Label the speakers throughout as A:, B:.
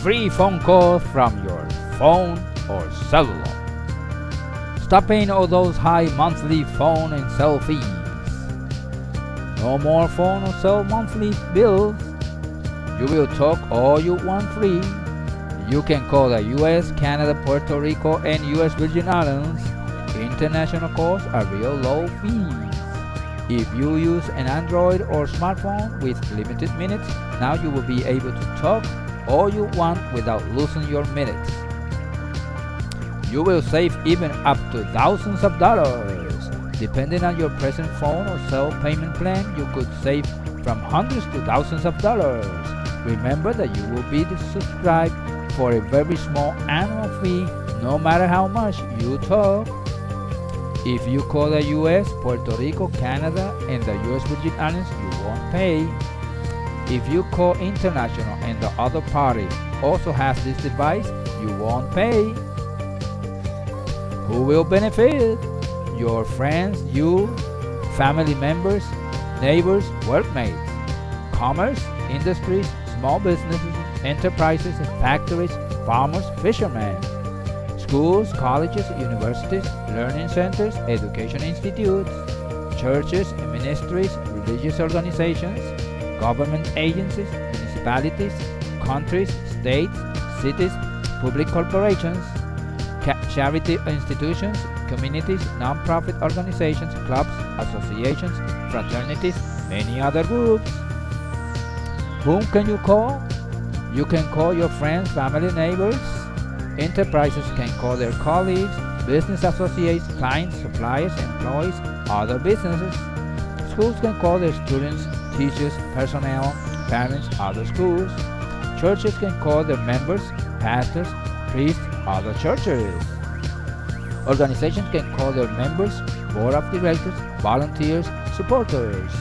A: free phone calls from your phone or cellular. Stop paying all those high monthly phone and cell fees. No more phone or cell monthly bills. You will talk all you want free. You can call the US, Canada, Puerto Rico, and US Virgin Islands. International calls are real low fees. If you use an Android or smartphone with limited minutes, now you will be able to talk all you want without losing your minutes. You will save even up to thousands of dollars. Depending on your present phone or cell payment plan, you could save from hundreds to thousands of dollars. Remember that you will be subscribed for a very small annual fee, no matter how much you talk. If you call the US, Puerto Rico, Canada, and the US Virgin Islands, you won't pay. If you call international and the other party also has this device, you won't pay. Who will benefit? Your friends, you, family members, neighbors, workmates, commerce, industries, small businesses, enterprises, factories, farmers, fishermen, schools, colleges, universities, learning centers, education institutes, churches, ministries, religious organizations, government agencies, municipalities, countries, states, cities, public corporations, charity institutions, communities, non-profit organizations, clubs, associations, fraternities, many other groups. Whom can you call? You can call your friends, family, neighbors. Enterprises can call their colleagues, business associates, clients, suppliers, employees, other businesses. Schools can call their students, teachers, personnel, parents, other schools. Churches can call their members, pastors, priests, other churches. Organizations can call their members, board of directors, volunteers, supporters.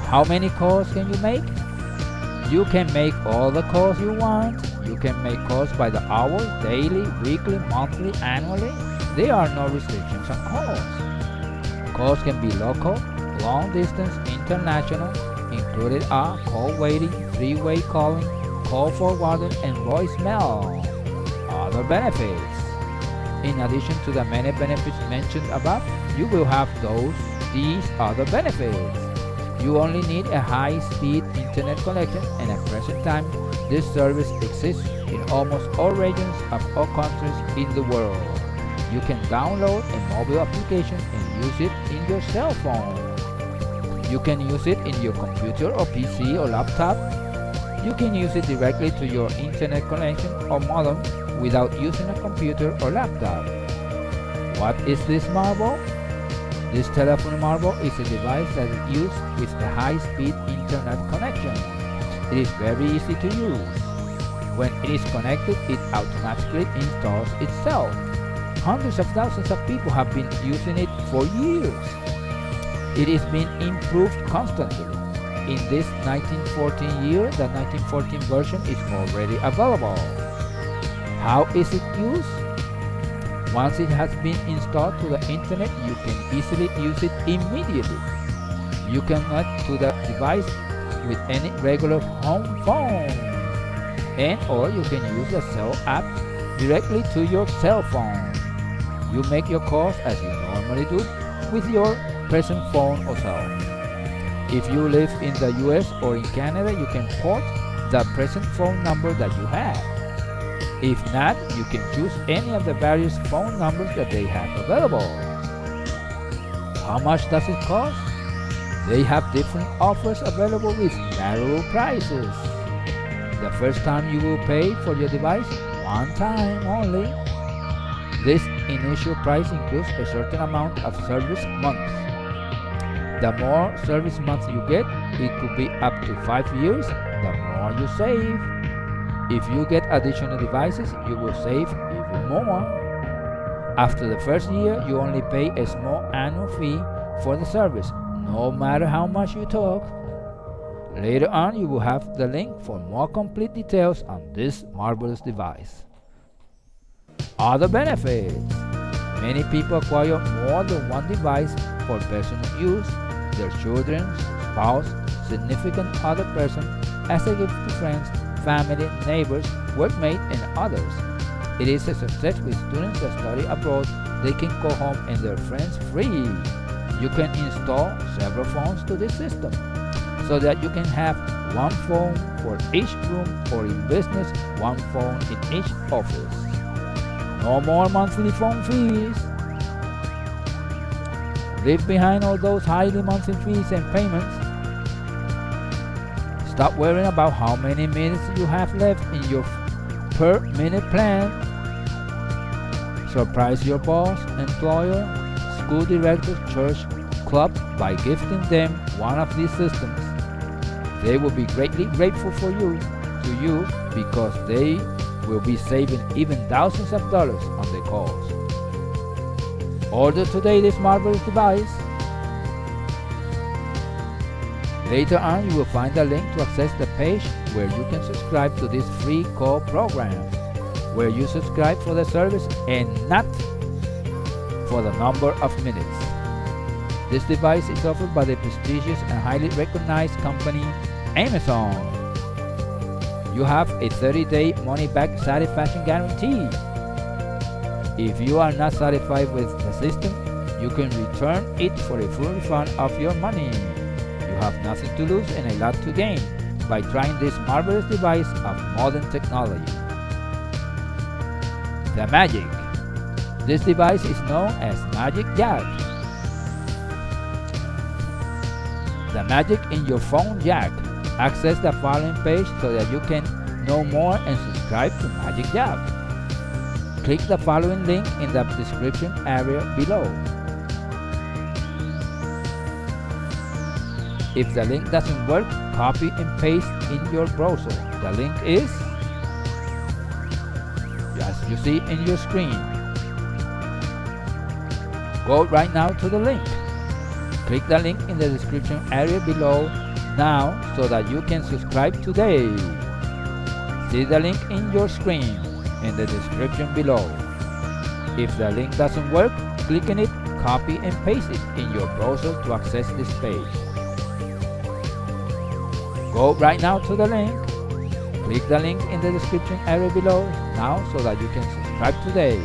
A: How many calls can you make? You can make all the calls you want. You can make calls by the hour, daily, weekly, monthly, annually. There are no restrictions on calls. Calls can be local, long distance, international, included are call waiting, three-way calling, call forwarding, and voicemail. Other benefits. In addition to the many benefits mentioned above, you will have these other benefits. You only need a high-speed internet connection, and at present time, this service exists in almost all regions of all countries in the world. You can download a mobile application and use it in your cell phone. You can use it in your computer or PC or laptop. You can use it directly to your internet connection or modem without using a computer or laptop. What is this marble? This telephone marble is a device that is used with a high-speed internet connection. It is very easy to use. When it is connected, it automatically installs itself. Hundreds of thousands of people have been using it for years. It is being improved constantly. In this 1914 year, the 1914 version is already available. How is it used? Once it has been installed to the internet, you can easily use it immediately. You can connect to the device with any regular home phone, and or you can use the cell app directly to your cell phone. You make your calls as you normally do with your present phone or cell. If you live in the US or in Canada, you can port the present phone number that you have. If not, you can choose any of the various phone numbers that they have available. How much does it cost? They have different offers available with narrow prices. The first time you will pay for your device, one time only. This initial price includes a certain amount of service months. The more service months you get, it could be up to 5 years, the more you save. If you get additional devices, you will save even more. After the first year, you only pay a small annual fee for the service, no matter how much you talk. Later on, you will have the link for more complete details on this marvelous device. Other benefits. Many people acquire more than one device for personal use, their children, spouse, significant other person, as a gift to friends, family, neighbors, workmates, and others. It is a success with students that study abroad. They can go home and their friends free. You can install several phones to this system so that you can have one phone for each room, or in business, one phone in each office. No more monthly phone fees. Leave behind all those highly monthly fees and payments. Stop worrying about how many minutes you have left in your per minute plan. Surprise your boss, employer, school director, church, club by gifting them one of these systems. They will be greatly grateful to you because they will be saving even thousands of dollars on their calls. Order today this marvelous device. Later on, you will find a link to access the page where you can subscribe to this free call program, where you subscribe for the service and not for the number of minutes. This device is offered by the prestigious and highly recognized company Amazon. You have a 30-day money-back satisfaction guarantee. If you are not satisfied with the system, you can return it for a full refund of your money. You have nothing to lose and a lot to gain by trying this marvelous device of modern technology. The Magic. This device is known as Magic Jack. The Magic in your phone Jack. Access the following page so that you can know more and subscribe to Magic Jack. Click the following link in the description area below. If the link doesn't work, copy and paste in your browser. The link is, as you see in your screen. Go right now to the link. Click the link in the description area below now so that you can subscribe today. See the link in your screen in the description below. If the link doesn't work, click on it, copy and paste it in your browser to access this page. Go right now to the link. Click the link in the description area below now so that you can subscribe today.